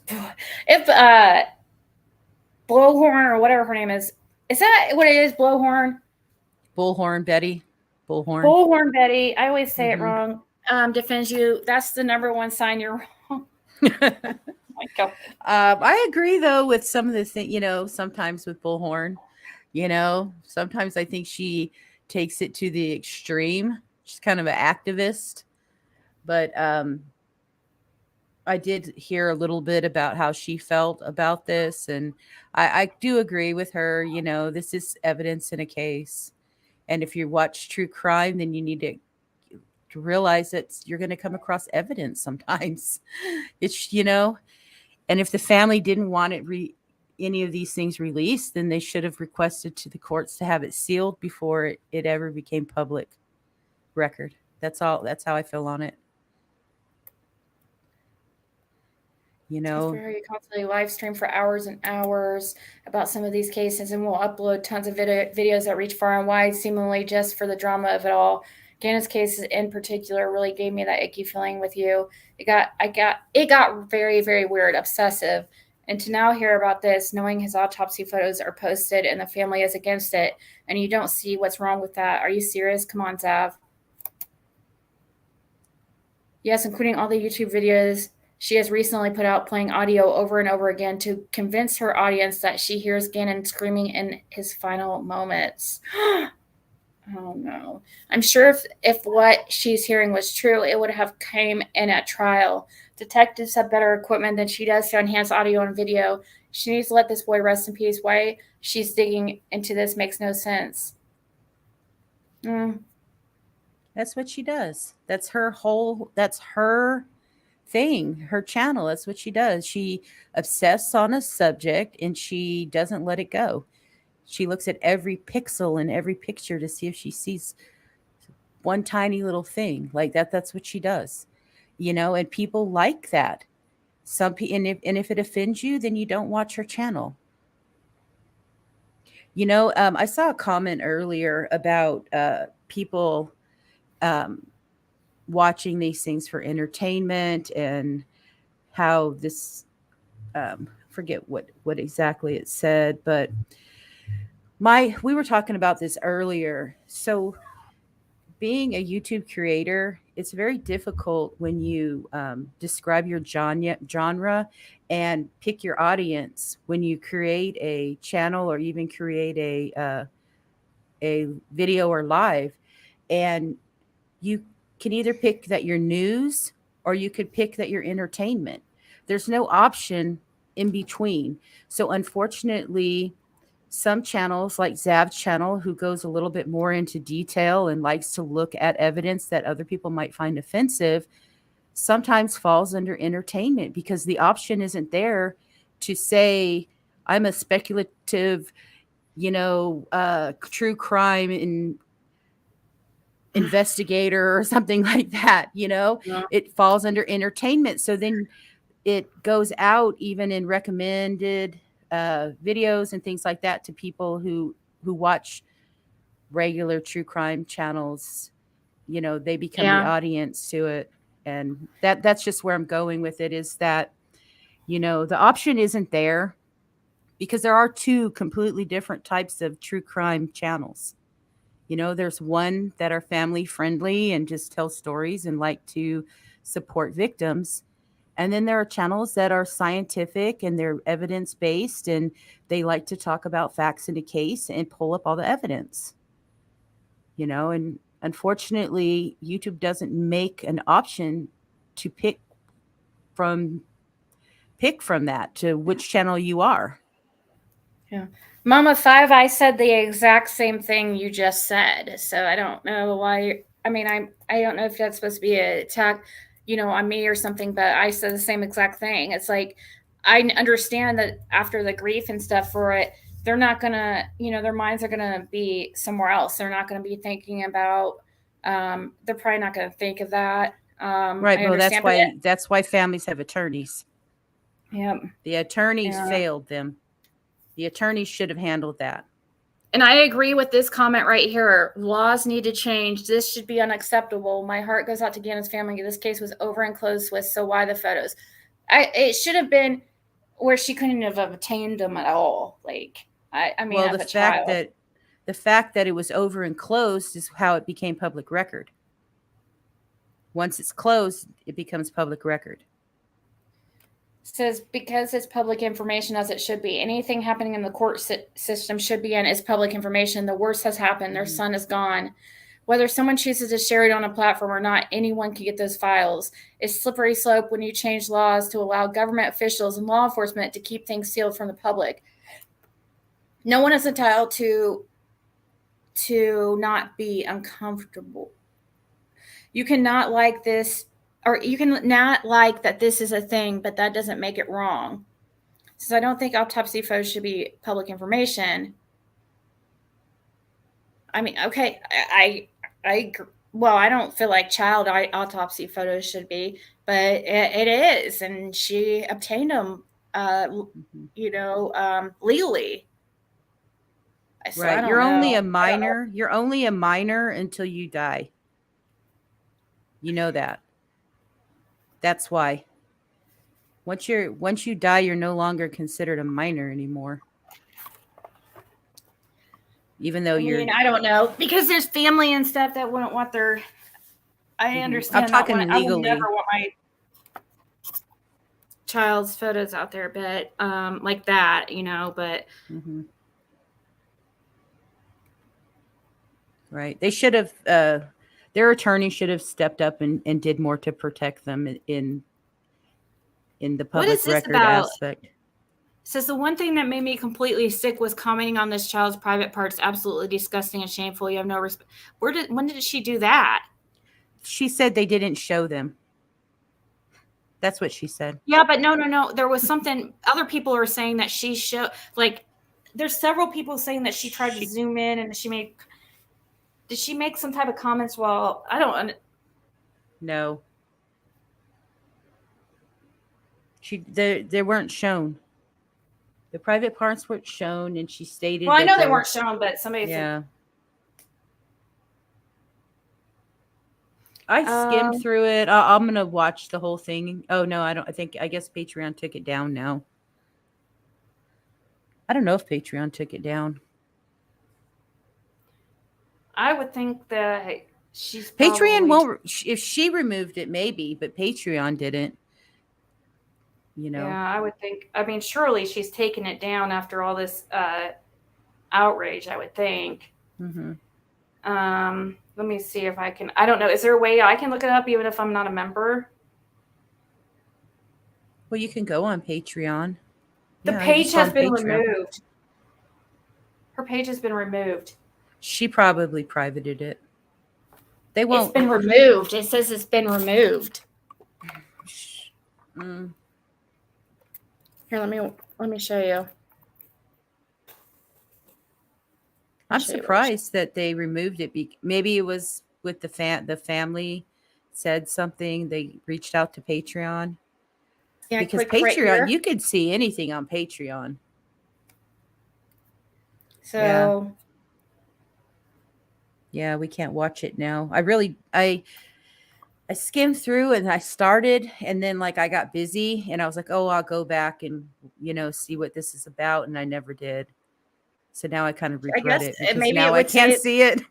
Blowhorn or whatever her name is that what it is? Blowhorn? Bullhorn Betty. Bullhorn Betty. I always say it wrong. Defends you. That's the number one sign you're wrong. My God. I agree though with some of the things, sometimes with Bullhorn, sometimes I think she takes it to the extreme. She's kind of an activist, but I did hear a little bit about how she felt about this, and I do agree with her. This is evidence in a case, and if you watch true crime, then you need to realize that you're going to come across evidence sometimes. It's and if the family didn't want any of these things released, then they should have requested to the courts to have it sealed before it ever became public record. That's all. That's how I feel on it. We constantly live stream for hours and hours about some of these cases, and we'll upload tons of videos that reach far and wide, seemingly just for the drama of it all. Gannon's case in particular really gave me that icky feeling with you. It got very, very weird, obsessive. And to now hear about this, knowing his autopsy photos are posted and the family is against it, and you don't see what's wrong with that. Are you serious? Come on, Zav. Yes, including all the YouTube videos She has recently put out playing audio over and over again to convince her audience that she hears Gannon screaming in his final moments. Oh no. I'm sure if what she's hearing was true, it would have came in at trial. Detectives have better equipment than she does to enhance audio and video. She needs to let this boy rest in peace. Why she's digging into this makes no sense. That's what she does. That's her thing, her channel. That's what she does. She obsesses on a subject and she doesn't let it go. She looks at every pixel in every picture to see if she sees one tiny little thing like that. That's what she does, and people like that. And if it offends you, then you don't watch her channel. I saw a comment earlier about people watching these things for entertainment and how this forget what exactly it said, but we were talking about this earlier. So being a YouTube creator, it's very difficult when you describe your genre and pick your audience when you create a channel or even create a video or live. And you can either pick that you're news or you could pick that you're entertainment. There's no option in between. So unfortunately, some channels like Zav's channel, who goes a little bit more into detail and likes to look at evidence that other people might find offensive, sometimes falls under entertainment because the option isn't there to say, I'm a speculative, true crime investigator or something like that. Yeah. It falls under entertainment. So then it goes out even in recommended videos and things like that to people who watch regular true crime channels. They become the audience to it. And that's just where I'm going with it, is that the option isn't there because there are two completely different types of true crime channels. There's one that are family friendly and just tell stories and like to support victims. And then there are channels that are scientific and they're evidence based and they like to talk about facts in a case and pull up all the evidence. And unfortunately, YouTube doesn't make an option to pick from that to which channel you are. Yeah. Mama 5, I said the exact same thing you just said. So I don't know why. I mean, I don't know if that's supposed to be an attack, on me or something, but I said the same exact thing. It's like, I understand that after the grief and stuff for it, they're not going to, their minds are going to be somewhere else. They're not going to be thinking about, they're probably not going to think of that. Right. Well, that's why families have attorneys. Yeah. The attorneys failed them. The attorneys should have handled that. And I agree with this comment right here. Laws need to change. This should be unacceptable. My heart goes out to Gannon's family. This case was over and closed with, so why the photos? It should have been where she couldn't have obtained them at all. Like, I mean, well, the fact that it was over and closed is how it became public record. Once it's closed, it becomes public record. Says because it's public information, as it should be. Anything happening in the court system should be in as public information. The worst has happened. Their son is gone. Whether someone chooses to share it on a platform or not, anyone can get those files. It's slippery slope when you change laws to allow government officials and law enforcement to keep things sealed from the public. No one is entitled to not be uncomfortable. You cannot like this, or you can not like that this is a thing, but that doesn't make it wrong. So I don't think autopsy photos should be public information. I mean, okay, I don't feel like child autopsy photos should be, but it is, and she obtained them, legally. So right, you're only a minor. You're only a minor until you die. You know that. That's why. Once you die, you're no longer considered a minor anymore. Even though I don't know, because there's family and stuff that wouldn't want their. I understand. I'm talking legally. I would never want my. child's photos out there, but like that, but Mhm. Right. They should have, their attorney should have stepped up and did more to protect them in the what is public this record about? aspect. Says the one thing that made me completely sick was commenting on this child's private parts. Absolutely disgusting and shameful. You have no respect. When did she do that? She said they didn't show them. That's what she said. Yeah, but no. There was something. Other people are saying that she showed. Like, there's several people saying that she tried to zoom in and she made. Did she make some type of comments? Well, I don't. No. They weren't shown. The private parts weren't shown, and she stated Well, I know that they weren't shown, but somebody said. Yeah. I skimmed through it. I'm gonna watch the whole thing. Oh no, I don't. I guess Patreon took it down now. I don't know if Patreon took it down. I would think that she's Patreon won't. If she removed it, maybe, but Patreon didn't. Yeah, I would think. I mean, surely she's taken it down after all this outrage. I would think. Mm-hmm. Let me see if I can. I don't know. Is there a way I can look it up even if I'm not a member? Well, you can go on Patreon. The page has been removed. Her page has been removed. She probably privated it. They won't. It's been removed. It says it's been removed. Here, let me show you. I'm surprised that they removed it. Maybe it was with the family said something. They reached out to Patreon. Yeah, because Patreon, right, you could see anything on Patreon. So yeah, we can't watch it now. I skimmed through and I started, and then like I got busy and I was like, oh, I'll go back and see what this is about, and I never did. So now I kind of regret it because maybe now I can't see it.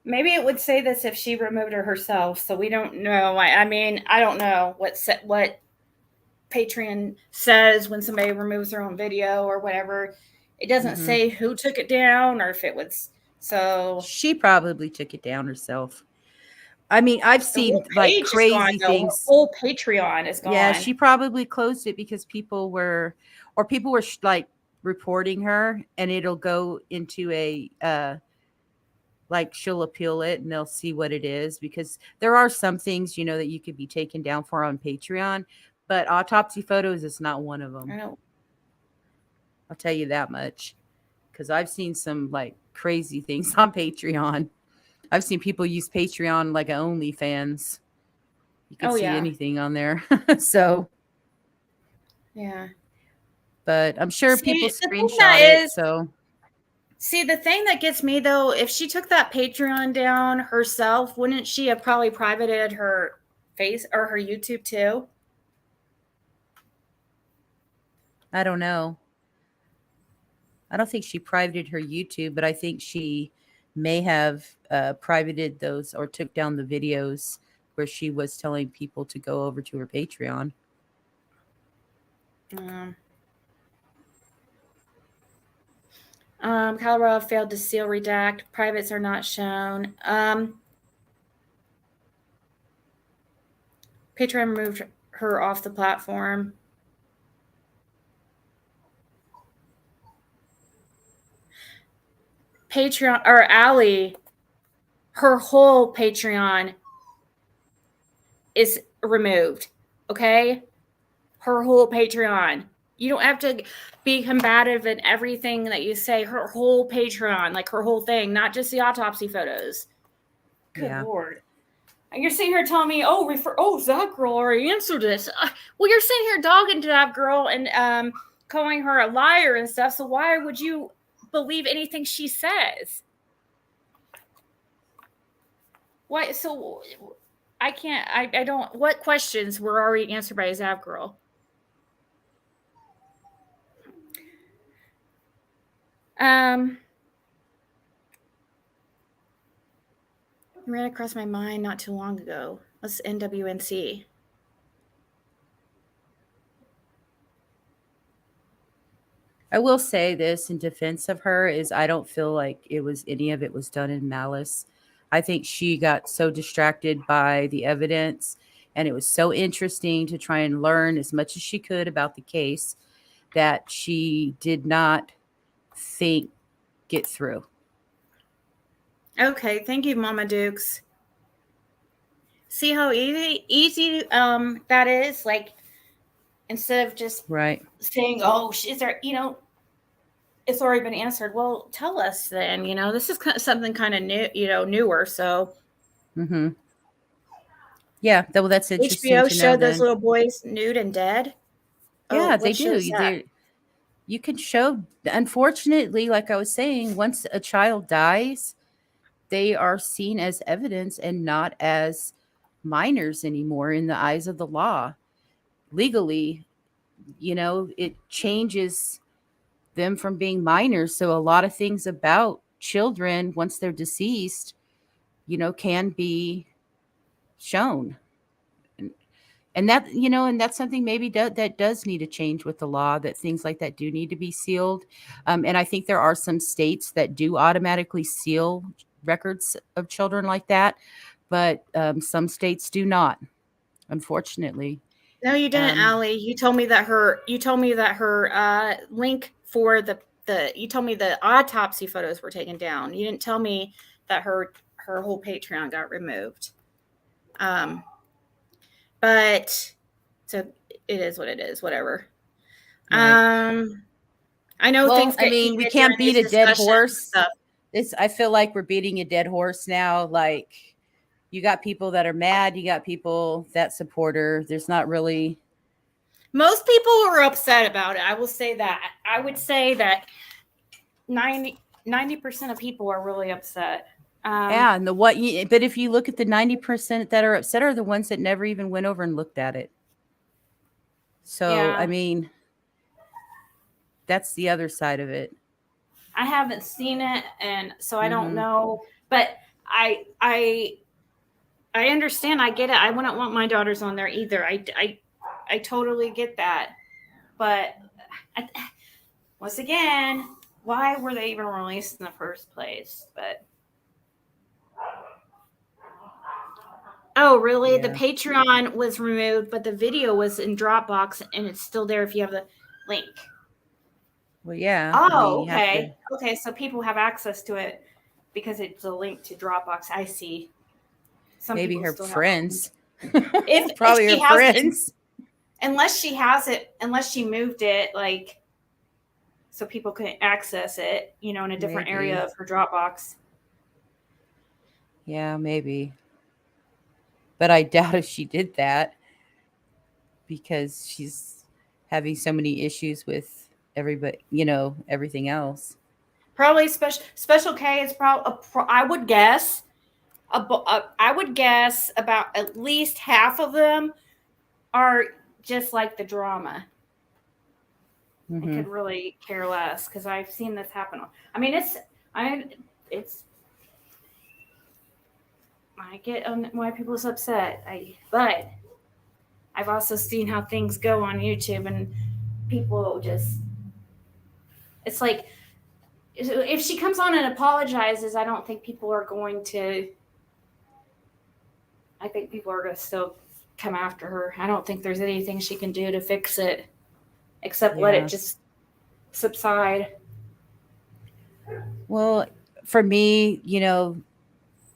Maybe it would say this if she removed it herself. So we don't know. I mean, I don't know what Patreon says when somebody removes their own video or whatever. It doesn't say who took it down or if it was. So she probably took it down herself. I mean, I've seen like crazy things. The whole Patreon is gone. Yeah, she probably closed it because people were like reporting her, and it'll go into a like she'll appeal it and they'll see what it is, because there are some things that you could be taken down for on Patreon, but autopsy photos is not one of them. I know. I'll tell you that much, because I've seen some like crazy things on Patreon. I've seen people use Patreon like OnlyFans. You can see anything on there. So yeah. But I'm sure people screenshot it. So see, the thing that gets me though, if she took that Patreon down herself, wouldn't she have probably privated her face or her YouTube too? I don't know. I don't think she privated her YouTube, but I think she may have privated those or took down the videos where she was telling people to go over to her Patreon. Colorado failed to seal redact. Privates are not shown. Patreon removed her off the platform. Patreon or Allie, her whole Patreon is removed. Okay? Her whole Patreon. You don't have to be combative in everything that you say. Her whole Patreon, like her whole thing, not just the autopsy photos. Good Lord. And you're sitting here telling me, that girl already answered this. Well, you're sitting here dogging to that girl and calling her a liar and stuff. So why would you believe anything she says? Why? So I can't. I don't. What questions were already answered by Zav girl? Ran across my mind not too long ago. What's NWNC? I will say this in defense of her is I don't feel like any of it was done in malice. I think she got so distracted by the evidence and it was so interesting to try and learn as much as she could about the case that she did not think get through. Okay, thank you, Mama Dukes. See how easy that is? Like, instead of just Right. saying, "Oh, is there?" It's already been answered. Well, tell us then. This is something kind of new. Newer. So Mm-hmm. Yeah. Well, that's interesting HBO to know showed those then. little boys nude and dead. Oh, Yeah, they what do. shows that? You can show, unfortunately, like I was saying, once a child dies, they are seen as evidence and not as minors anymore in the eyes of the law. Legally, it changes them from being minors. So a lot of things about children, once they're deceased, can be shown. And that's something maybe that does need to change with the law, that things like that do need to be sealed. And I think there are some states that do automatically seal records of children like that, but some states do not, unfortunately. No, you didn't, Allie. You told me that her link for the you told me the autopsy photos were taken down. You didn't tell me that her whole Patreon got removed. But so it is what it is, whatever. Right. I know Well, things I get mean, we heated during can't beat these a dead discussions and horse. stuff. I feel like we're beating a dead horse now. Like, you got people that are mad, you got people that support her. There's not really. Most people are upset about it. I will say that. I would say that 90% of people are really upset. Yeah, and but if you look at the 90% that are upset are the ones that never even went over and looked at it. So, I Yeah. mean, that's the other side of it. I haven't seen it, and so I don't Mhm. know. But I understand. I get it. I wouldn't want my daughters on there either. I totally get that. But once again, why were they even released in the first place? But oh, really? The Yeah. Patreon was removed, but the video was in Dropbox, and it's still there if you have the link. Well, yeah. I mean, Oh, you have to. okay. Okay, so people have access to it because it's a link to Dropbox. I see. Some Maybe people her still have friends. If Probably she her has it, friends. unless she moved it, like, so people can access it, in a different Maybe. area of her Dropbox. Yeah, maybe. But I doubt if she did that because she's having so many issues with everybody, everything else. Probably Special K is probably. I would guess. I would guess about at least half of them are just like the drama. I Mm-hmm. could really care less because I've seen this happen. I mean, it's. I get why people's upset. But I've also seen how things go on YouTube, and people just. It's like, if she comes on and apologizes, I don't think people are going to. I think people are going to still come after her. I don't think there's anything she can do to fix it, except let it Yeah. just subside. Well, for me,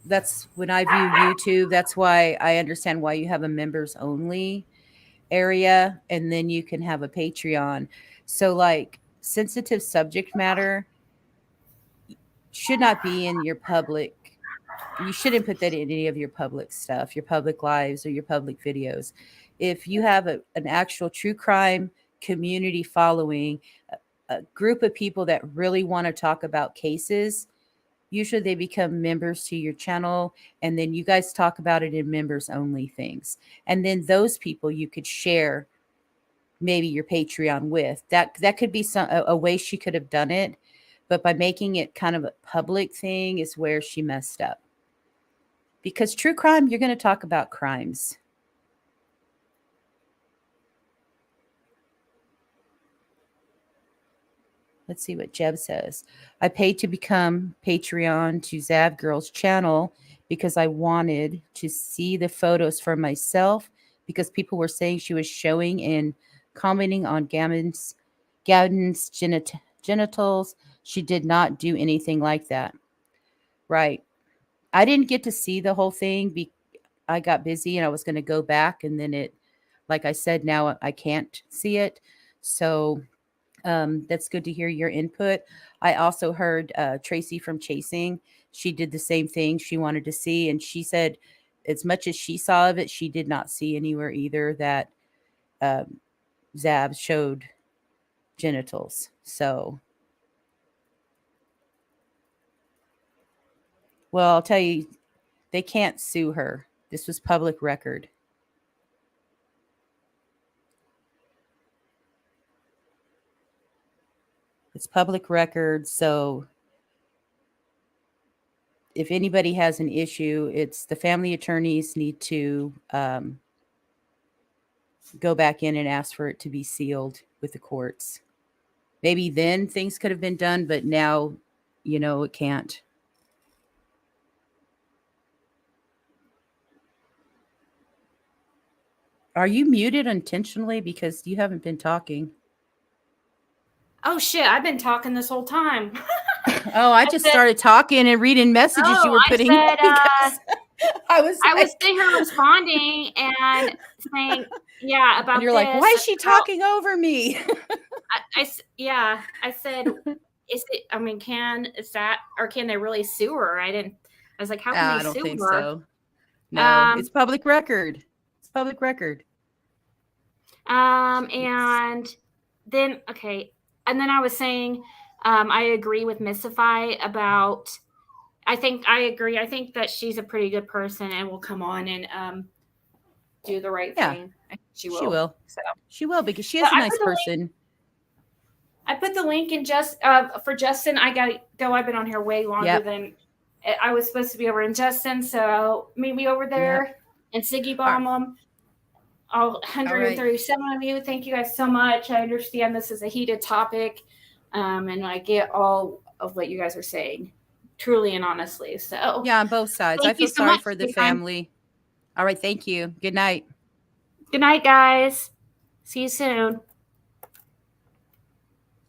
that's when I view YouTube. That's why I understand why you have a members only area and then you can have a Patreon. So, like, sensitive subject matter should not be in your public. You shouldn't put that in any of your public stuff, your public lives or your public videos. If you have an actual true crime community following, a group of people that really want to talk about cases, usually they become members to your channel and then you guys talk about it in members only things. And then those people you could share maybe your Patreon with. That could be a way she could have done it, but by making it kind of a public thing is where she messed up. Because true crime, you're going to talk about crimes. let's see what Jeb says. I paid to become Patreon to Zav Girl's channel because I wanted to see the photos for myself, because people were saying she was showing and commenting on Gavin's genitals. She did not do anything like that. Right. I didn't get to see the whole thing. I got busy and I was going to go back, and then it, like I said, now I can't see it. So that's good to hear your input. I also heard Tracy from Chasing. She did the same thing. She wanted to see, and she said as much as she saw of it, she did not see anywhere either that Zav showed genitals. So, well, I'll tell you, they can't sue her. This was public record. It's public record, so if anybody has an issue, it's the family attorneys need to go back in and ask for it to be sealed with the courts. Maybe then things could have been done, but now, it can't. Are you muted intentionally? Because you haven't been talking. Oh shit, I've been talking this whole time. Oh, I just started talking and reading messages you were putting. I was sitting here responding and saying, yeah, about and you're this. like, why is she talking over me? I said, is it, I mean, can they really sue her? I was like, how can they sue her? I don't think so. No, it's public record. It's public record. And then, okay. And then I was saying, I agree with Mystify about, I agree. I think that she's a pretty good person and will come on and do the right thing. I think she will. She will. So. She will, because she is a nice person. I put the link in for Justin. I got to go. I've been on here way longer than I was supposed to be over in Justin. So meet me over there and Ziggy bomb them. All 137 of you. Thank you guys so much. I understand this is a heated topic, and I get all of what you guys are saying, truly and honestly. So yeah, on both sides. I feel sorry for the family. All right, thank you. Good night. Good night, guys. See you soon.